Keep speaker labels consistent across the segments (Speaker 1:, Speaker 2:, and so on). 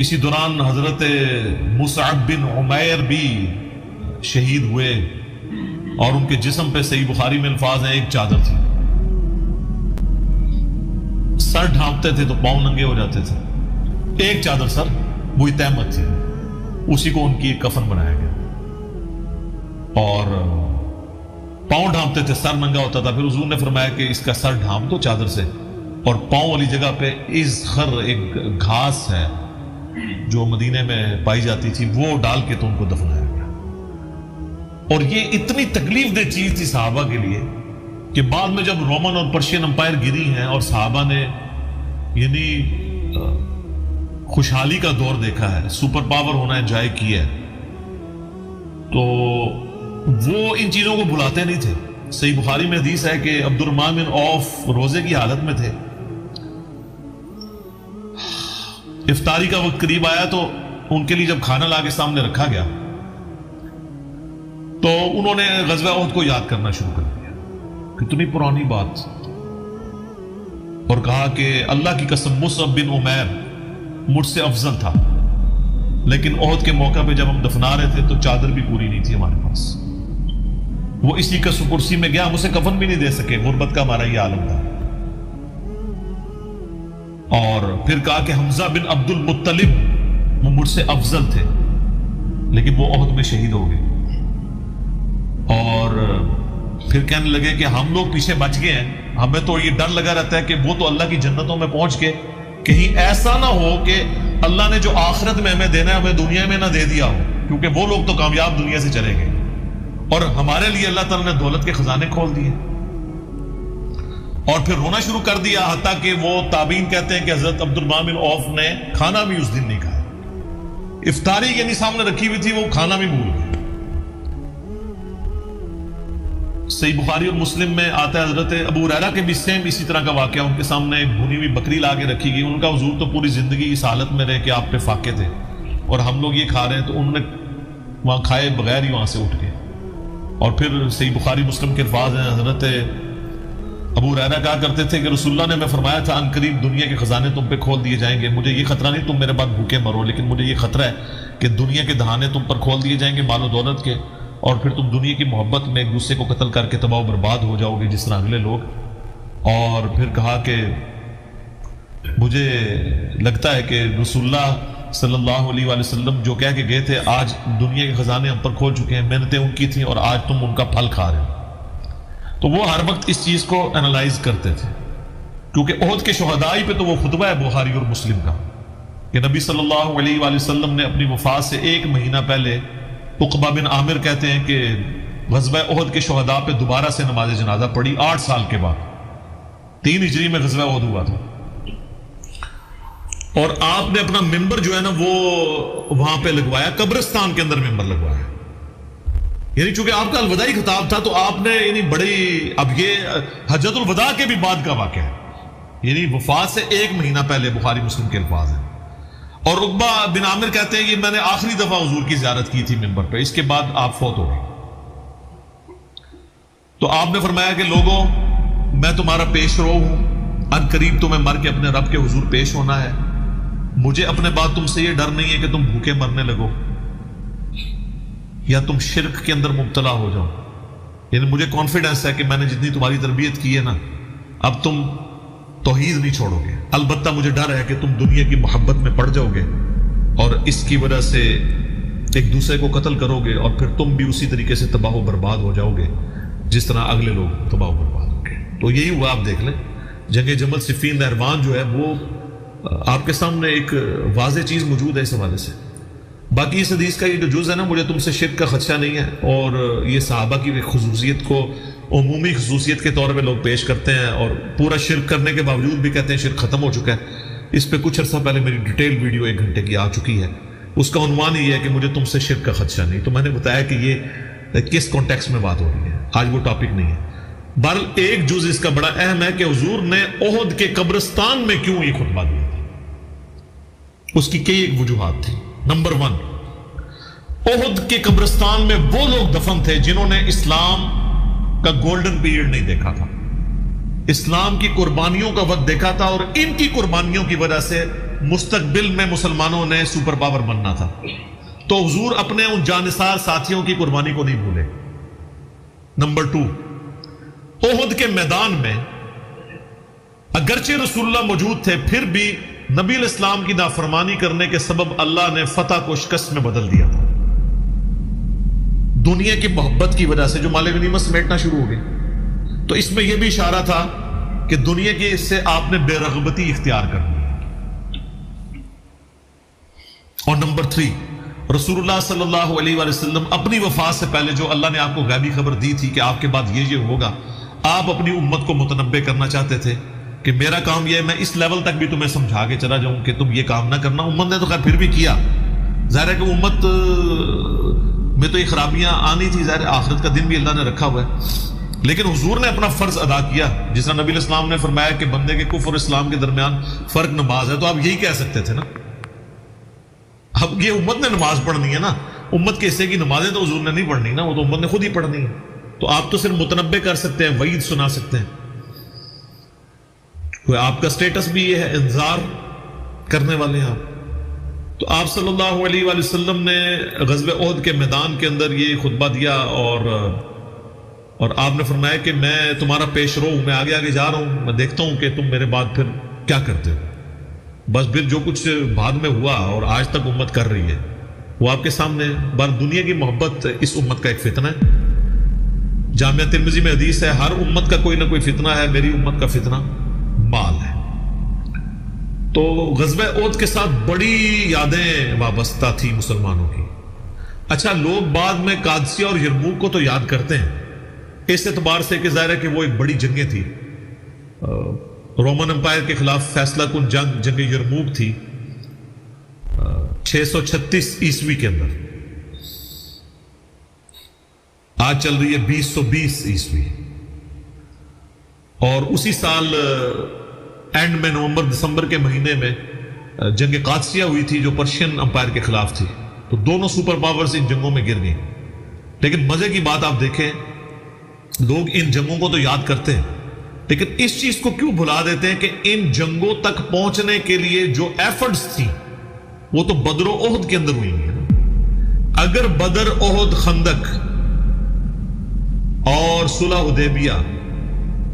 Speaker 1: اسی دوران حضرت مصعب بن عمیر بھی شہید ہوئے اور ان کے جسم پہ صحیح بخاری میں الفاظ ہیں ایک چادر تھی، سر ڈھانپتے تھے تو پاؤں ننگے ہو جاتے تھے، ایک چادر سر وہی تہمت تھی، اسی کو ان کی ایک کفن بنایا گیا اور پاؤں ڈھانپتے تھے سر ننگا ہوتا تھا۔ پھر حضور نے فرمایا کہ اس کا سر ڈھانپ دو چادر سے اور پاؤں والی جگہ پہ ازخر ایک گھاس ہے جو مدینے میں پائی جاتی تھی وہ ڈال کے تو ان کو دفنایا گیا۔ اور یہ اتنی تکلیف دہ چیز تھی صحابہ کے لیے کہ بعد میں جب رومن اور پرشین امپائر گری ہیں اور صحابہ نے یعنی خوشحالی کا دور دیکھا ہے، سپر پاور ہونا انجوائے کیا ہے، تو وہ ان چیزوں کو بھلاتے نہیں تھے۔ صحیح بخاری میں حدیث ہے کہ عبد الرحمن بن عوف روزے کی حالت میں تھے، افطاری کا وقت قریب آیا تو ان کے لیے جب کھانا لا کے سامنے رکھا گیا تو انہوں نے غزوہ احد کو یاد کرنا شروع کر دیا، کتنی پرانی بات، اور کہا کہ اللہ کی قسم مصعب بن عمیر مجھ سے افضل تھا، لیکن احد کے موقع پہ جب ہم دفنا رہے تھے تو چادر بھی پوری نہیں تھی ہمارے پاس، وہ اسی کسو کرسی میں گیا، ہم اسے کفن بھی نہیں دے سکے، غربت کا ہمارا یہ عالم تھا۔ اور پھر کہا کہ حمزہ بن عبد المطلب وہ مجھ سے افضل تھے لیکن وہ احد میں شہید ہو گئے، اور پھر کہنے لگے کہ ہم لوگ پیچھے بچ گئے ہیں، ہمیں تو یہ ڈر لگا رہتا ہے کہ وہ تو اللہ کی جنتوں میں پہنچ کے کہیں ایسا نہ ہو کہ اللہ نے جو آخرت میں ہمیں دینا ہے ہمیں دنیا میں نہ دے دیا ہو، کیونکہ وہ لوگ تو کامیاب دنیا سے چلے گئے اور ہمارے لیے اللہ تعالیٰ نے دولت کے خزانے کھول دیے۔ اور پھر رونا شروع کر دیا، حتیٰ کہ وہ تابعین کہتے ہیں کہ حضرت عبد الرحمن بن عوف نے کھانا بھی اس دن نہیں کھایا، افطاری یعنی سامنے رکھی ہوئی تھی وہ کھانا بھی بھول گئے۔ صحیح بخاری اور مسلم میں آتا ہے حضرت ابو ہریرہ کے بھی سیم اسی طرح کا واقعہ، ان کے سامنے ایک بھنی ہوئی بکری لا کے رکھی گئی، ان کا حضور تو پوری زندگی اس حالت میں رہے کہ آپ پہ فاقے تھے اور ہم لوگ یہ کھا رہے ہیں، تو انہوں نے وہاں کھائے بغیر ہی وہاں سے اٹھ گئے۔ اور پھر صحیح بخاری مسلم کے الفاظ ہیں، حضرت ابو ہریرہ کہا کرتے تھے کہ رسول اللہ نے ہمیں فرمایا تھا ان قریب دنیا کے خزانے تم پہ کھول دیے جائیں گے، مجھے یہ خطرہ نہیں تم میرے بعد بھوکے مرو، لیکن مجھے یہ خطرہ ہے کہ دنیا کے دہانے تم پر کھول دیے جائیں گے مال و دولت کے، اور پھر تم دنیا کی محبت میں ایک دوسرے کو قتل کر کے تباہ و برباد ہو جاؤ گے جس طرح اگلے لوگ۔ اور پھر کہا کہ مجھے لگتا ہے کہ رسول اللہ صلی اللہ علیہ وآلہ وسلم جو کہہ کے گئے تھے آج دنیا کے خزانے ہم پر کھول چکے ہیں، محنتیں ان کی تھیں اور آج تم ان کا پھل کھا رہے ہو۔ تو وہ ہر وقت اس چیز کو انالائز کرتے تھے، کیونکہ احد کے شہداء پہ تو وہ خطبہ ہے بخاری اور مسلم کا کہ نبی صلی اللہ علیہ وآلہ وسلم نے اپنی وفات سے 1 مہینہ پہلے عقبہ بن عامر کہتے ہیں کہ غزوہ احد کے شہداء پہ دوبارہ سے نماز جنازہ پڑھی 8 سال کے بعد، 3 ہجری میں غزوہ احد ہوا تھا، اور آپ نے اپنا ممبر جو ہے نا وہ وہاں پہ لگوایا، قبرستان کے اندر ممبر لگوایا، یعنی چونکہ آپ کا الوداعی خطاب تھا تو آپ نے یعنی بڑی، اب یہ حجۃ الوداع کے بھی بعد کا واقعہ ہے، یعنی وفات سے 1 مہینہ پہلے، بخاری مسلم کے الفاظ ہیں۔ اور عقبہ بن عامر کہتے ہیں کہ میں نے آخری دفعہ حضور کی زیارت کی تھی ممبر پہ، اس کے بعد آپ فوت ہو گئے۔ تو آپ نے فرمایا کہ لوگوں میں تمہارا پیش رو ہوں، ان قریب تمہیں مر کے اپنے رب کے حضور پیش ہونا ہے، مجھے اپنے بعد تم سے یہ ڈر نہیں ہے کہ تم بھوکے مرنے لگو یا تم شرک کے اندر مبتلا ہو جاؤ، یعنی مجھے کانفیڈنس ہے کہ میں نے جتنی تمہاری تربیت کی ہے نا اب تم توحید نہیں چھوڑو گے، البتہ مجھے ڈر ہے کہ تم دنیا کی محبت میں پڑ جاؤ گے اور اس کی وجہ سے ایک دوسرے کو قتل کرو گے اور پھر تم بھی اسی طریقے سے تباہ و برباد ہو جاؤ گے جس طرح اگلے لوگ تباہ و برباد ہو گئے۔ تو یہی ہوا، آپ دیکھ لیں جنگ جمل صفین نہروان جو ہے وہ آپ کے سامنے ایک واضح چیز موجود ہے اس حوالے سے۔ باقی اس حدیث کا یہ جو جز ہے نا، مجھے تم سے شرک کا خدشہ نہیں ہے، اور یہ صحابہ کی خصوصیت کو عمومی خصوصیت کے طور پہ لوگ پیش کرتے ہیں اور پورا شرک کرنے کے باوجود بھی کہتے ہیں شرک ختم ہو چکا ہے۔ اس پہ کچھ عرصہ پہلے میری ڈیٹیل ویڈیو 1 گھنٹے کی آ چکی ہے، اس کا عنوان یہ ہے کہ مجھے تم سے شرک کا خدشہ نہیں، تو میں نے بتایا کہ یہ کس کانٹیکس میں بات ہو رہی ہے، آج وہ ٹاپک نہیں ہے۔ بہرحال ایک جز اس کا بڑا اہم ہے کہ حضور نے احد کے قبرستان میں کیوں یہ خطبہ دیا تھا، اس کی کئی ایک وجوہات تھی۔ نمبر 1، احد کے قبرستان میں وہ لوگ دفن تھے جنہوں نے اسلام کا گولڈن پیریڈ نہیں دیکھا تھا، اسلام کی قربانیوں کا وقت دیکھا تھا، اور ان کی قربانیوں کی وجہ سے مستقبل میں مسلمانوں نے سپر پاور بننا تھا، تو حضور اپنے ان جانثار ساتھیوں کی قربانی کو نہیں بھولے۔ نمبر 2، احد کے میدان میں اگرچہ رسول اللہ موجود تھے، پھر بھی نبی علیہ السلام کی نافرمانی کرنے کے سبب اللہ نے فتح کو شکست میں بدل دیا تھا، دنیا کی محبت کی وجہ سے جو مال غنیمت سمیٹنا شروع ہو گئی۔ تو اس میں یہ بھی اشارہ تھا کہ دنیا کی اس سے آپ نے بے رغبتی اختیار کرنی ہے۔ اور نمبر 3، رسول اللہ صلی اللہ علیہ وآلہ وسلم اپنی وفات سے پہلے جو اللہ نے آپ کو غیبی خبر دی تھی کہ آپ کے بعد یہ ہوگا، آپ اپنی امت کو متنبع کرنا چاہتے تھے کہ میرا کام یہ ہے، میں اس لیول تک بھی تمہیں سمجھا کے چلا جاؤں کہ تم یہ کام نہ کرنا۔ امت نے تو خیر پھر بھی کیا، ظاہر ہے کہ امت میں تو یہ خرابیاں آنی تھی، ظاہر آخرت کا دن بھی اللہ نے رکھا ہوا ہے، لیکن حضور نے اپنا فرض ادا کیا۔ جس طرح نبی علیہ السلام نے فرمایا کہ بندے کے کفر اور اسلام کے درمیان فرق نماز ہے، تو آپ یہی کہہ سکتے تھے نا، اب یہ امت نے نماز پڑھنی ہے نا، امت کے حصے کی نمازیں تو حضور نے نہیں پڑھنی نا، وہ تو امت نے خود ہی پڑھنی ہے، تو آپ تو صرف متنبع کر سکتے ہیں، وعید سنا سکتے ہیں۔ کوئی آپ کا سٹیٹس بھی یہ ہے، انذار کرنے والے ہیں آپ۔ تو آپ صلی اللہ علیہ وآلہ وسلم نے غزوہ احد کے میدان کے اندر یہ خطبہ دیا، اور آپ نے فرمایا کہ میں تمہارا پیش رو ہوں، میں آگے آگے جا رہا ہوں، میں دیکھتا ہوں کہ تم میرے بعد پھر کیا کرتے ہو۔ بس پھر جو کچھ بعد میں ہوا اور آج تک امت کر رہی ہے وہ آپ کے سامنے ہے۔ بار دنیا کی محبت اس امت کا ایک فتنہ ہے۔ جامعہ ترمذی میں حدیث ہے، ہر امت کا کوئی نہ کوئی فتنہ ہے، میری امت کا فتنہ مال ہے۔ تو غزوہ احد کے ساتھ بڑی یادیں وابستہ تھی مسلمانوں کی۔ اچھا، لوگ بعد میں قادسیہ اور یرموک کو تو یاد کرتے ہیں اس اعتبار سے کہ ظاہر ہے کہ وہ ایک بڑی جنگیں تھی، رومن امپائر کے خلاف فیصلہ کن جنگ یرموک تھی 636 عیسوی کے اندر، آج چل رہی ہے 2020 عیسوی، اور اسی سال اینڈ میں نومبر دسمبر کے مہینے میں جنگ قادسیہ ہوئی تھی جو پرشین امپائر کے خلاف تھی۔ تو دونوں سپر پاورز ان جنگوں میں گر گئیں، لیکن مزے کی بات آپ دیکھیں، لوگ ان جنگوں کو تو یاد کرتے ہیں، لیکن اس چیز کو کیوں بھلا دیتے ہیں کہ ان جنگوں تک پہنچنے کے لیے جو ایفرٹس تھی وہ تو بدر و احد کے اندر ہوئی ہیں۔ اگر بدر، احد، خندق اور صلح حدیبیہ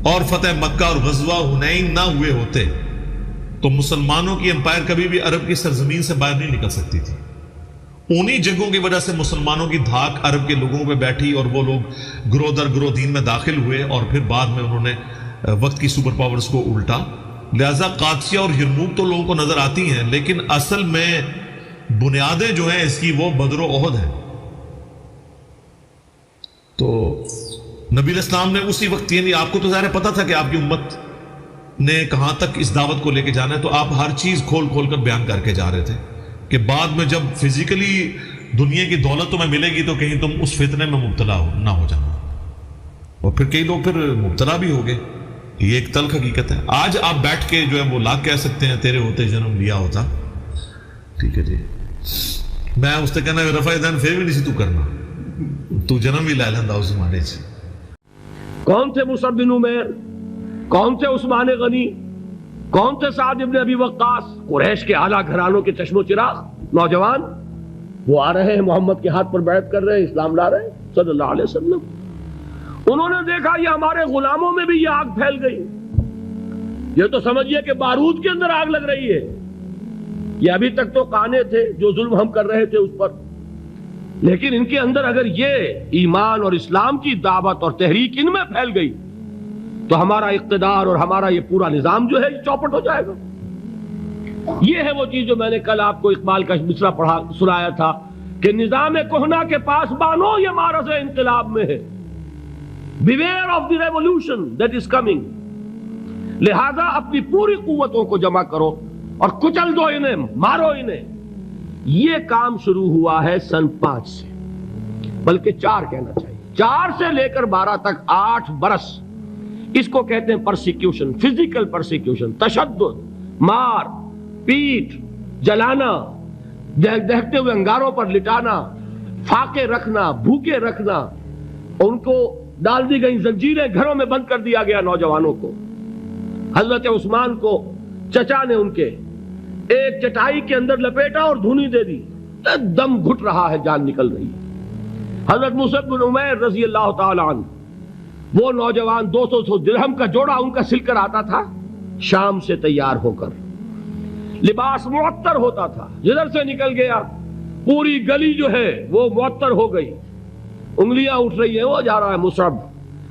Speaker 1: اور فتح مکہ اور غزوہ حنین نہ ہوئے ہوتے تو مسلمانوں کی امپائر کبھی بھی عرب کی سرزمین سے باہر نہیں نکل سکتی تھی۔ انہی جنگوں کی وجہ سے مسلمانوں کی دھاک عرب کے لوگوں پہ بیٹھی اور وہ لوگ گروہ در گروہ دین میں داخل ہوئے، اور پھر بعد میں انہوں نے وقت کی سپر پاورز کو الٹا۔ لہذا قادسیہ اور یرموک تو لوگوں کو نظر آتی ہیں، لیکن اصل میں بنیادیں جو ہیں اس کی وہ بدر و احد ہیں۔ تو نبی علیہ السلام نے اسی وقت، یعنی آپ کو تو ظاہر پتا تھا کہ آپ کی امت نے کہاں تک اس دعوت کو لے کے جانا ہے، تو آپ ہر چیز کھول کھول کر بیان کر کے جا رہے تھے کہ بعد میں جب فزیکلی دنیا کی دولت تمہیں ملے گی تو کہیں تم اس فتنے میں مبتلا نہ ہو جانا، اور پھر کئی لوگ پھر مبتلا بھی ہو گئے۔ یہ ایک تلخ حقیقت ہے۔ آج آپ بیٹھ کے جو ہے وہ لاکھ کہہ سکتے ہیں تیرے ہوتے جنم لیا ہوتا، ٹھیک ہے جی، میں اس سے کہنا رفع دین پھر بھی نہیں سی تو کرنا، تو جنم بھی لے لینا اس زمانے سے۔
Speaker 2: کون تھے مصعب بن عمیر، کون تھے عثمان غنی، کون تھے سعد بن ابی وقاص، قریش کے اعلیٰ گھرانوں کے چشم و چراغ نوجوان، وہ آ رہے ہیں محمد کے ہاتھ پر بیعت کر رہے ہیں، اسلام لا رہے ہیں صلی اللہ علیہ وسلم۔ انہوں نے دیکھا یہ ہمارے غلاموں میں بھی یہ آگ پھیل گئی، یہ تو سمجھیے کہ بارود کے اندر آگ لگ رہی ہے۔ یہ ابھی تک تو قانے تھے جو ظلم ہم کر رہے تھے اس پر، لیکن ان کے اندر اگر یہ ایمان اور اسلام کی دعوت اور تحریک ان میں پھیل گئی تو ہمارا اقتدار اور ہمارا یہ پورا نظام جو ہے چوپٹ ہو جائے گا۔ یہ ہے وہ چیز جو میں نے کل آپ کو اقبال کا مصرع پڑھا سنایا تھا کہ نظام کہنا کے پاس بانو یہ مارز انقلاب میں ہے، beware of the revolution that is coming، لہذا اپنی پوری قوتوں کو جمع کرو اور کچل دو انہیں، مارو انہیں۔ یہ کام شروع ہوا ہے سن 5 سے، بلکہ 4 کہنا چاہیے، 4 سے لے کر 12 تک 8 برس اس کو کہتے ہیں پرسیکیوشن، فزیکل پرسیکیوشن، تشدد، مار پیٹ، جلانا، دہتے ہوئے انگاروں پر لٹانا، فاقے رکھنا، بھوکے رکھنا، ان کو ڈال دی گئی زنجیریں، گھروں میں بند کر دیا گیا نوجوانوں کو۔ حضرت عثمان کو چچا نے ان کے ایک چٹائی کے اندر لپیٹا اور دھونی دے دی، دم گھٹ رہا ہے، جان نکل رہی ہے۔ حضرت مصعب بن عمیر رضی اللہ تعالی عنہ، وہ نوجوان 200 درہم کا جوڑا ان کا سل کر آتا تھا شام سے تیار ہو کر، لباس معطر ہوتا تھا، جدھر سے نکل گیا پوری گلی جو ہے وہ معطر ہو گئی، انگلیاں اٹھ رہی ہیں، وہ جا رہا ہے مصعب،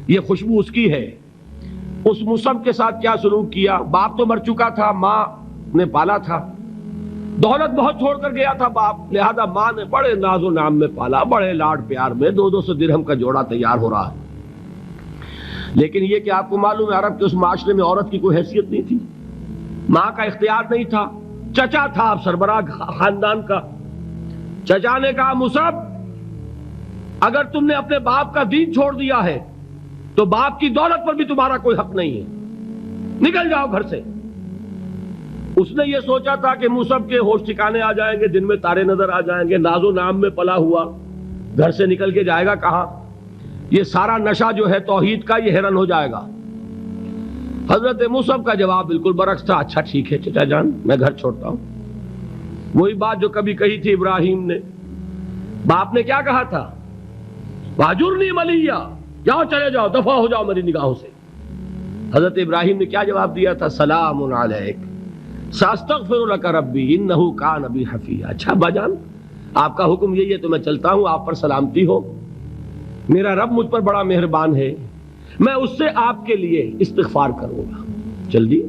Speaker 2: یہ خوشبو اس کی ہے۔ اس مصعب کے ساتھ کیا سلوک کیا؟ باپ تو مر چکا تھا، ماں نے پالا تھا، دولت بہت چھوڑ کر گیا تھا باپ، لہذا ماں نے بڑے ناز و نام میں پالا، بڑے لاڈ پیار میں، 200 درہم کا جوڑا تیار ہو رہا ہے۔ لیکن یہ کہ آپ کو معلوم ہے عرب کے اس معاشرے میں عورت کی کوئی حیثیت نہیں تھی، ماں کا اختیار نہیں تھا، چچا تھا اب سربراہ خاندان کا۔ چچا نے کہا مصعب اگر تم نے اپنے باپ کا دین چھوڑ دیا ہے تو باپ کی دولت پر بھی تمہارا کوئی حق نہیں ہے، نکل جاؤ گھر سے۔ اس نے یہ سوچا تھا کہ مصعب کے ہوش ٹھکانے آ جائیں گے، دن میں تارے نظر آ جائیں گے، ناز و نام میں پلا ہوا گھر سے نکل کے جائے گا کہاں، یہ سارا نشہ جو ہے توحید کا یہ حیران ہو جائے گا۔ حضرت مصعب کا جواب بالکل برعکس تھا، اچھا ٹھیک ہے چچا جان میں گھر چھوڑتا ہوں۔ وہی بات جو کبھی کہی تھی ابراہیم نے، باپ نے کیا کہا تھا؟ واجرنی ملیہ، جاؤ چلے جاؤ، دفع ہو جاؤ میری نگاہوں سے۔ حضرت ابراہیم نے کیا جواب دیا تھا؟ سلام علیک ساستغفر لک ربی انہ کان بی حفیہ۔ اچھا ابا جان آپ کا حکم یہی ہے تو میں چلتا ہوں، آپ پر سلامتی ہو، میرا رب مجھ پر بڑا مہربان ہے، میں اس سے آپ کے لیے استغفار کروں گا۔ چل دی۔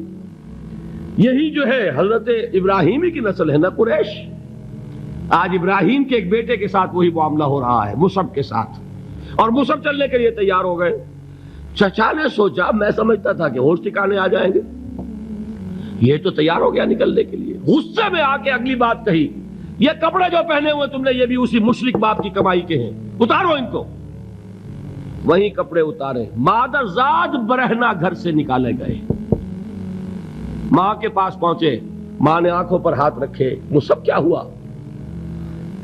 Speaker 2: یہی جو ہے حضرت ابراہیمی کی نسل ہے نا قریش۔ آج ابراہیم کے ایک بیٹے کے ساتھ وہی معاملہ ہو رہا ہے مصعب کے ساتھ، اور مصعب چلنے کے لیے تیار ہو گئے۔ چچا نے سوچا، میں سمجھتا تھا کہ ہوش ٹھکانے آ جائیں گے، یہ تو تیار ہو گیا نکلنے کے لیے۔ غصے میں آ کے اگلی بات کہی، یہ کپڑے جو پہنے ہوئے تم نے یہ بھی اسی مشرک باپ کی کمائی کے ہیں، اتارو ان کو۔ وہی کپڑے اتارے، مادر زاد برہنہ گھر سے نکالے گئے۔ ماں کے پاس پہنچے، ماں نے آنکھوں پر ہاتھ رکھے، مصعب کیا ہوا؟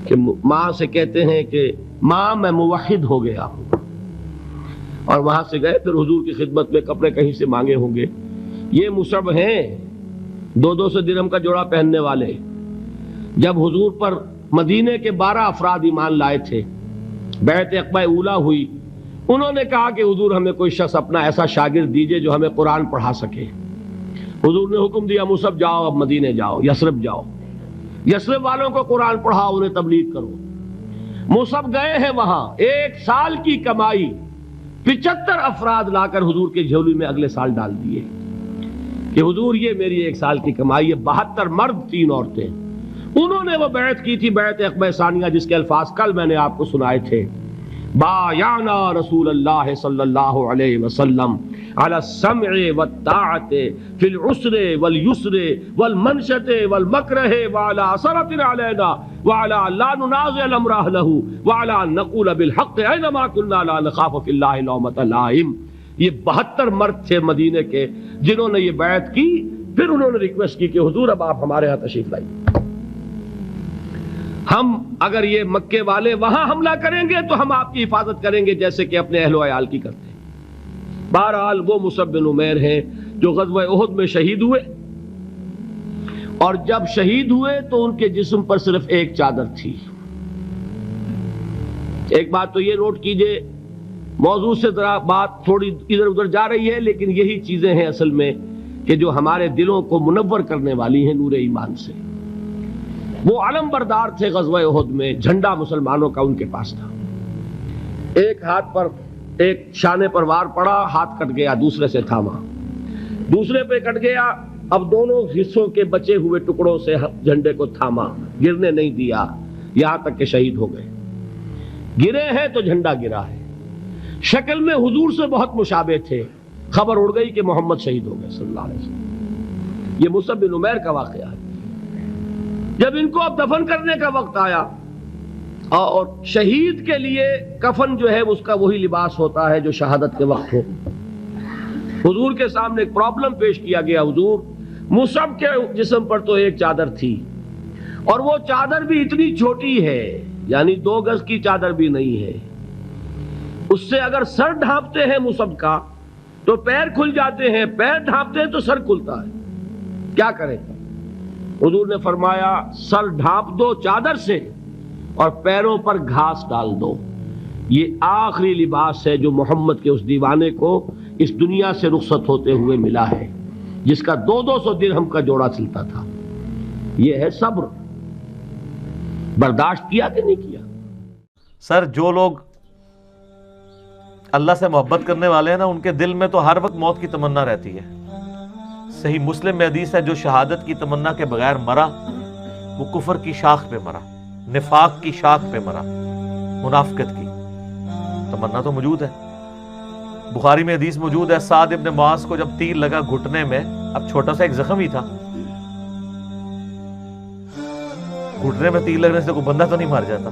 Speaker 2: کہ ماں سے کہتے ہیں کہ ماں میں موحد ہو گیا ہوں، اور وہاں سے گئے پھر حضور کی خدمت میں، کپڑے کہیں سے مانگے ہوں گے۔ یہ مصعب ہیں 200 درہم کا جوڑا پہننے والے۔ جب حضور پر مدینے کے 12 افراد ایمان لائے تھے، بیعت عقبہ اولیٰ ہوئی، انہوں نے کہا کہ حضور ہمیں کوئی شخص اپنا ایسا شاگرد دیجئے جو ہمیں قرآن پڑھا سکے۔ حضور نے حکم دیا مصعب جاؤ، اب مدینے جاؤ، یثرب جاؤ، یثرب والوں کو قرآن پڑھاؤ، انہیں تبلیغ کرو۔ مصعب گئے ہیں وہاں، 1 سال کی کمائی 75 افراد لا کر حضور کے جھولی میں اگلے سال ڈال دیے کہ حضور یہ میری 1 سال کی کمائی ہے۔ 72 مرد 3 عورتیں، انہوں نے وہ بیعت کی تھی، بیعت عقبہ ثانیہ، جس کے الفاظ کل میں نے آپ کو سنائے تھے۔ بایعنا رسول اللہ صلی اللہ علیہ وسلم علی السمع والطاعت فی العسر والیسر والمنشط والمکرہ وعلی اثرۃ علینا وعلی لا ننازع الامر اہلہ وعلی ان نقول بالحق اینما کنا لا نخاف فی اللہ لومۃ لائم۔ یہ 72 مرد تھے مدینے کے جنہوں نے یہ بیعت کی۔ پھر انہوں نے ریکویسٹ کی کہ حضور اب آپ ہمارے ہاں تشریف لائیے، ہم اگر یہ مکے والے وہاں حملہ کریں گے تو ہم آپ کی حفاظت کریں گے جیسے کہ اپنے اہل و عیال کی کرتے ہیں۔ بہرحال وہ مصعب بن عمیر ہیں جو غزوہ احد میں شہید ہوئے، اور جب شہید ہوئے تو ان کے جسم پر صرف ایک چادر تھی۔ ایک بات تو یہ نوٹ کیجئے، موضوع سے ذرا بات تھوڑی ادھر ادھر جا رہی ہے، لیکن یہی چیزیں ہیں اصل میں کہ جو ہمارے دلوں کو منور کرنے والی ہیں نور ایمان سے۔ وہ علم بردار تھے غزوہ احد میں، جھنڈا مسلمانوں کا ان کے پاس تھا۔ ایک ہاتھ پر ایک شانے پر وار پڑا، ہاتھ کٹ گیا، دوسرے سے تھاما، دوسرے پہ کٹ گیا، اب دونوں حصوں کے بچے ہوئے ٹکڑوں سے جھنڈے کو تھاما، گرنے نہیں دیا، یہاں تک کہ شہید ہو گئے۔ گرے ہیں تو جھنڈا گرا ہے۔ شکل میں حضور سے بہت مشابہ تھے، خبر اڑ گئی کہ محمد شہید ہو گئے صلی اللہ علیہ وسلم۔ یہ مصعب بن عمیر کا واقعہ ہے۔ جب ان کو اب دفن کرنے کا وقت آیا، اور شہید کے لیے کفن جو ہے اس کا وہی لباس ہوتا ہے جو شہادت کے وقت ہو، حضور کے سامنے ایک پرابلم پیش کیا گیا۔ حضور، مصعب کے جسم پر تو ایک چادر تھی، اور وہ چادر بھی اتنی چھوٹی ہے، یعنی 2 گز کی چادر بھی نہیں ہے، اس سے اگر سر ڈھانپتے ہیں مصعب کا تو پیر کھل جاتے ہیں، پیر ڈھانپتے ہیں تو سر کھلتا ہے، کیا کریں؟ حضور نے فرمایا سر ڈھانپ دو چادر سے اور پیروں پر گھاس ڈال دو. یہ آخری لباس ہے جو محمد کے اس دیوانے کو اس دنیا سے رخصت ہوتے ہوئے ملا ہے، جس کا 200 درہم کا جوڑا چلتا تھا. یہ ہے صبر. برداشت کیا کہ نہیں کیا؟
Speaker 3: سر جو لوگ اللہ سے محبت کرنے والے ہیں نا، ان کے دل میں تو ہر وقت موت کی تمنا رہتی ہے. صحیح مسلم میں حدیث ہے جو شہادت کی تمنا کے بغیر مرا وہ کفر کی شاخ پہ مرا، نفاق کی شاخ پہ مرا، منافقت کی تمنا تو موجود ہے. بخاری میں حدیث موجود ہے سعد ابن معاذ کو جب تیر لگا گھٹنے میں، اب چھوٹا سا ایک زخم ہی تھا، گھٹنے میں تیر لگنے سے کوئی بندہ تو نہیں مر جاتا،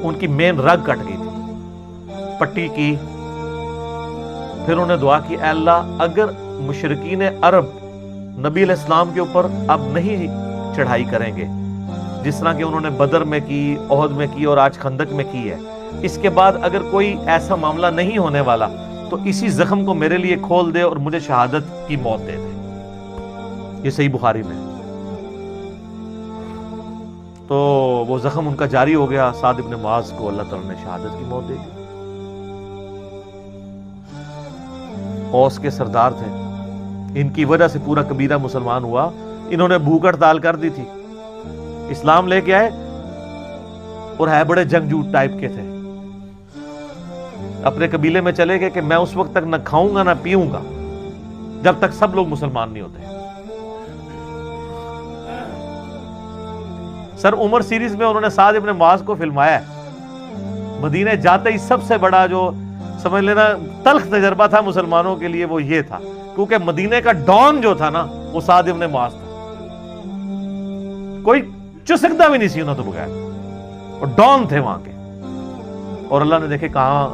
Speaker 3: ان کی مین رگ کٹ گئی تھی، پٹی کی. پھر انہوں نے دعا کی اے اللہ اگر مشرکین عرب نبی علیہ السلام کے اوپر اب نہیں چڑھائی کریں گے جس طرح کہ انہوں نے بدر میں کی، احد میں کی اور آج خندق میں کی ہے، اس کے بعد اگر کوئی ایسا معاملہ نہیں ہونے والا تو اسی زخم کو میرے لیے کھول دے اور مجھے شہادت کی موت دے دے. یہ صحیح بخاری میں. تو وہ زخم ان کا جاری ہو گیا. سعد ابن معاذ کو اللہ تعالیٰ نے شہادت کی موت دے دی. اوس کے سردار تھے، ان کی وجہ سے پورا قبیلہ مسلمان ہوا. انہوں نے بھوک ہڑتال کر دی تھی، اسلام لے کے آئے اور ہے بڑے جنگجو ٹائپ کے تھے. اپنے قبیلے میں چلے گئے کہ میں اس وقت تک نہ کھاؤں گا نہ پیوں گا جب تک سب لوگ مسلمان نہیں ہوتے. سر عمر سیریز میں انہوں نے سعد ابن معاذ کو فلمایا ہے. مدینے جاتے ہی سب سے بڑا جو سمجھ لینا تلخ تجربہ تھا مسلمانوں کے لیے وہ یہ تھا، کیونکہ مدینے کا ڈان جو تھا نا وہ سعد ابن معاذ تھا. کوئی چسکتا بھی نہیں سی انہوں تو بغیر، اور ڈان تھے وہاں کے، اور اللہ نے دیکھے کہاں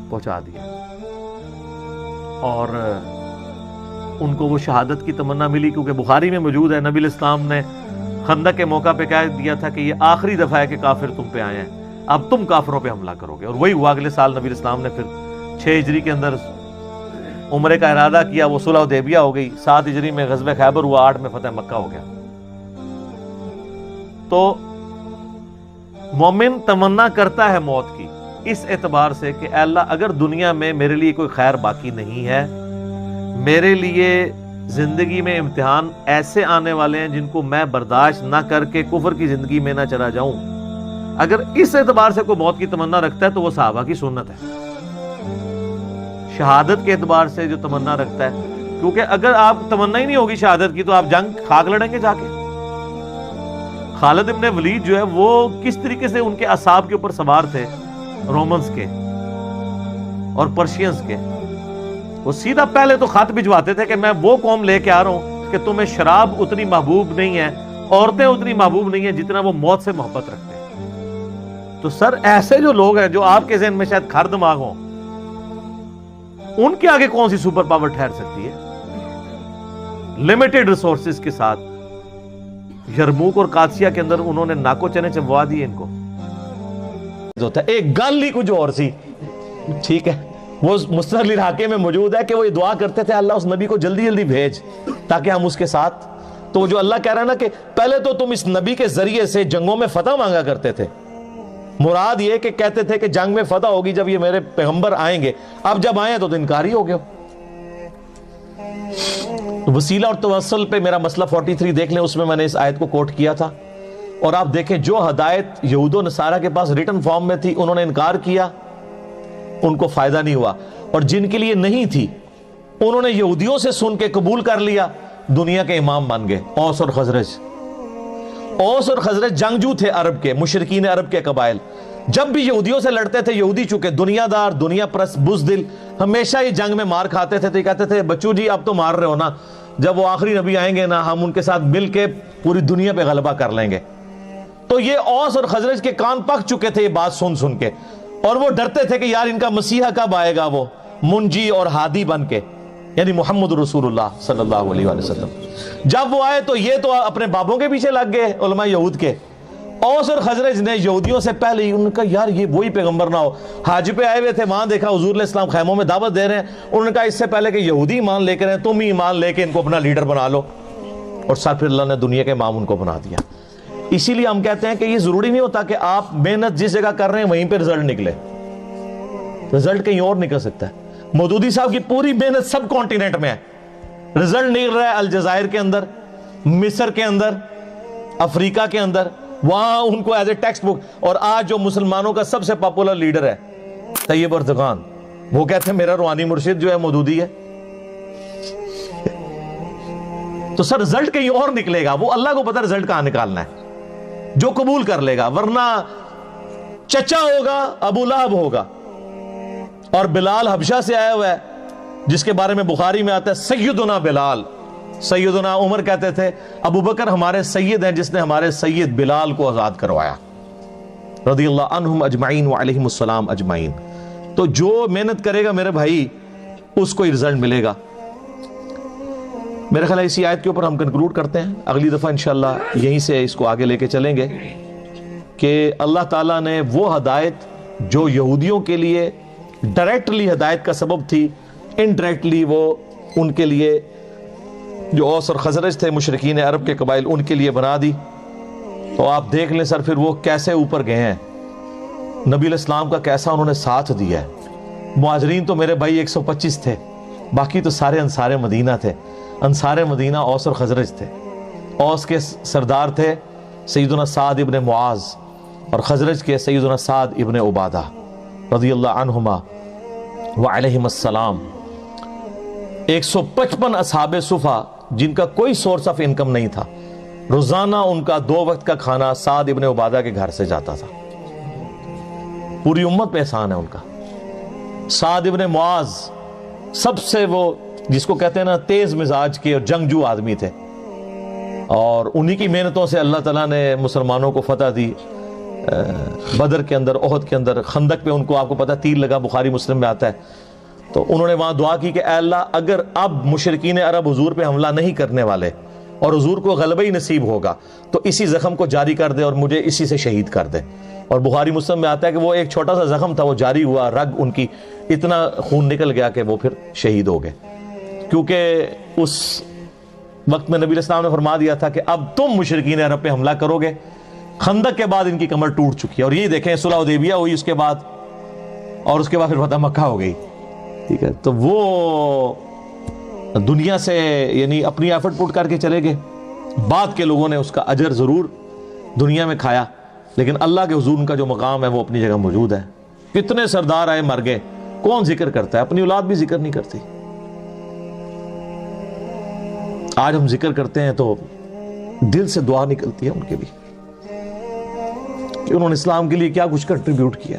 Speaker 3: پہنچا دیا. اور ان کو وہ شہادت کی تمنا ملی، کیونکہ بخاری میں موجود ہے نبی علیہ السلام نے خندق کے موقع پہ کہہ دیا تھا کہ یہ آخری دفعہ ہے کہ کافر تم پہ آئے ہیں، اب تم کافروں پہ حملہ کرو گے. اور وہی ہوا. اگلے سال نبی علیہ السلام نے پھر 6 ہجری کے اندر عمرے کا ارادہ کیا، وہ صلح حدیبیہ ہو گئی. 7 ہجری میں غزوہ خیبر ہوا، 8 میں فتح مکہ ہو گیا. تو مومن تمنا کرتا ہے موت کی اس اعتبار سے کہ اے اللہ اگر دنیا میں میرے لیے کوئی خیر باقی نہیں ہے، میرے لیے زندگی میں امتحان ایسے آنے والے ہیں جن کو میں برداشت نہ کر کے کفر کی زندگی میں نہ چلا جاؤں، اگر اس اعتبار سے کوئی موت کی تمنا رکھتا ہے تو وہ صحابہ کی سنت ہے. شہادت کے اعتبار سے جو تمنا رکھتا ہے، کیونکہ اگر آپ تمنا ہی نہیں ہوگی شہادت کی تو آپ جنگ خاک لڑیں گے جا کے. خالد ابن ولید جو ہے وہ کس طریقے سے ان کے اعصاب کے اوپر سوار تھے رومنز کے اور پرشینز کے. وہ سیدھا پہلے تو خط بھجواتے تھے کہ میں وہ قوم لے کے آ رہا ہوں کہ تمہیں شراب اتنی محبوب نہیں ہے، عورتیں اتنی محبوب نہیں ہیں جتنا وہ موت سے محبت رکھتے ہیں. تو سر ایسے جو لوگ ہیں جو آپ کے ذہن میں شاید کھر دماغ ہوں، ان کے آگے کون سی سپر پاور ٹھہر سکتی ہے؟ لمیٹڈ ریسورسز کے ساتھ یرموک اور قادسیہ کے اندر انہوں نے ناکو چنے چموا دیے ان کو. ایک گل ہی کچھ اور سی، ٹھیک ہے، وہ مستند الحاکم میں موجود ہے کہ وہ یہ دعا کرتے تھے اللہ اس نبی کو جلدی جلدی بھیج تاکہ ہم اس کے ساتھ. تو جو اللہ کہہ رہا ہے نا کہ پہلے تو تم اس نبی کے ذریعے سے جنگوں میں فتح مانگا کرتے تھے، مراد یہ کہ کہتے تھے کہ جنگ میں فتح ہوگی جب یہ میرے پیغمبر آئیں گے، اب جب آئے تو انکاری ہو گیا. وسیلہ اور توسل پہ میرا مسئلہ 43 دیکھ لیں، اس میں میں نے اس آیت کو کوٹ کیا تھا. اور آپ دیکھیں جو ہدایت یہود و نصارہ کے پاس ریٹن فارم میں تھی انہوں نے انکار کیا، ان کو فائدہ نہیں ہوا. اور جن کے لیے نہیں تھی انہوں نے یہودیوں سے سن کے قبول کر لیا، دنیا کے امام بن گئے. اوس اور خزرج، اوس اور خزرج جنگجو تھے عرب کے، مشرکین عرب کے قبائل. جب بھی یہودیوں سے لڑتے تھے، یہودی چونکہ دنیا دار، دنیا پرست، بزدل، ہمیشہ ہی جنگ میں مار کھاتے تھے. تو یہ کہتے تھے بچو جی اب تو مار رہے ہو نا، جب وہ آخری نبی آئیں گے نا ہم ان کے ساتھ مل کے پوری دنیا پہ غلبہ کر لیں گے. تو یہ اوس اور خزرج کے کان پک چکے تھے یہ بات سن سن کے، اور وہ ڈرتے تھے کہ یار ان کا مسیحا کب آئے گا، وہ منجی اور ہادی بن کے، یعنی محمد رسول اللہ صلی اللہ علیہ وسلم. جب وہ آئے تو یہ تو اپنے بابوں کے پیچھے لگ گئے علماء یہود کے. اوس اور خزرج نے یہودیوں سے پہلے ہی ان کا یار یہ وہی پیغمبر نہ ہو. حج پہ آئے ہوئے تھے، وہاں دیکھا حضور علیہ السلام خیموں میں دعوت دے رہے ہیں. انہوں نے کہا اس سے پہلے کہ یہودی ایمان لے کر ہیں تم ہی ایمان لے کے ان کو اپنا لیڈر بنا لو. اور سر پھر اللہ نے دنیا کے امام ان کو بنا دیا. اسی لیے ہم کہتے ہیں کہ یہ ضروری نہیں ہوتا کہ آپ محنت جس جگہ کر رہے ہیں وہیں پہ رزلٹ نکلے. رزلٹ کہیں اور نکل سکتا ہے. مودودی صاحب کی پوری محنت سب کانٹیننٹ میں ہے, رزلٹ نکل رہا ہے الجزائر کے اندر, مصر کے اندر, افریقہ کے اندر, وہاں ان کو ایز اے ٹیکسٹ بک. اور آج جو مسلمانوں کا سب سے پاپولر لیڈر ہے طیب اردگان, وہ کہتے ہیں میرا روحانی مرشد جو ہے مودودی ہے. تو سر رزلٹ کہیں اور نکلے گا, وہ اللہ کو پتہ رزلٹ کہاں نکالنا ہے, جو قبول کر لے گا. ورنہ چچا ہوگا ابو لہب ہوگا, اور بلال حبشہ سے آیا ہوا ہے جس کے بارے میں بخاری میں آتا ہے سیدنا بلال. سیدنا عمر کہتے تھے ابو بکر ہمارے سید ہیں جس نے ہمارے سید بلال کو آزاد کروایا, رضی اللہ عنہم اجمعین وعلیہم السلام اجمعین. تو جو محنت کرے گا میرے بھائی اس کو رزلٹ ملے گا. میرے خیال ہے اسی آیت کے اوپر ہم کنکلوڈ کرتے ہیں. اگلی دفعہ انشاءاللہ یہیں سے اس کو آگے لے کے چلیں گے کہ اللہ تعالیٰ نے وہ ہدایت جو یہودیوں کے لیے ڈائریکٹلی ہدایت کا سبب تھی, انڈائریکٹلی وہ ان کے لیے جو اوس اور خزرج تھے مشرکین عرب کے قبائل ان کے لیے بنا دی. تو آپ دیکھ لیں سر پھر وہ کیسے اوپر گئے ہیں, نبی علیہ السلام کا کیسا انہوں نے ساتھ دیا ہے. مہاجرین تو میرے بھائی 125 تھے, باقی تو سارے انصار مدینہ تھے. انصار مدینہ اوس اور خزرج تھے. اوس کے سردار تھے سیدنا سعد ابن معاذ, اور خزرج کے سیدنا سعد ابن عبادہ رضی اللہ عنہما وعلیہم السلام. 155 اصحاب صفا جن کا کوئی سورس آف انکم نہیں تھا, روزانہ ان کا 2 وقت کا کھانا سعد ابن عبادہ کے گھر سے جاتا تھا. پوری امت پہ احسان ہے ان کا. سعد ابن معاذ سب سے وہ جس کو کہتے ہیں نا تیز مزاج کے اور جنگجو آدمی تھے, اور انہی کی محنتوں سے اللہ تعالیٰ نے مسلمانوں کو فتح دی. بدر کے اندر, احد کے اندر, خندق پہ ان کو آپ کو پتہ تیر لگا, بخاری مسلم میں آتا ہے. تو انہوں نے وہاں دعا کی کہ اے اللہ اگر اب مشرکین عرب حضور پہ حملہ نہیں کرنے والے اور حضور کو غلبہ ہی نصیب ہوگا تو اسی زخم کو جاری کر دے اور مجھے اسی سے شہید کر دے. اور بخاری مسلم میں آتا ہے کہ وہ ایک چھوٹا سا زخم تھا, وہ جاری ہوا, رگ ان کی اتنا خون نکل گیا کہ وہ پھر شہید ہو گئے. کیونکہ اس وقت میں نبی علیہ السلام نے فرما دیا تھا کہ اب تم مشرکین عرب پہ حملہ کرو گے. خندق کے بعد ان کی کمر ٹوٹ چکی ہے, اور یہ دیکھیں صلح حدیبیہ ہوئی اس کے بعد, اور اس کے بعد پھر فتح مکہ ہو گئی. ٹھیک ہے, تو وہ دنیا سے یعنی اپنی ایفرٹ پٹ کر کے چلے گئے. بعد کے لوگوں نے اس کا اجر ضرور دنیا میں کھایا, لیکن اللہ کے حضور ان کا جو مقام ہے وہ اپنی جگہ موجود ہے. کتنے سردار آئے مر گئے, کون ذکر کرتا ہے؟ اپنی اولاد بھی ذکر نہیں کرتی. آج ہم ذکر کرتے ہیں تو دل سے دعا نکلتی ہے ان کے بھی کہ انہوں نے اسلام کے لیے کیا کچھ کنٹریبیوٹ کیا.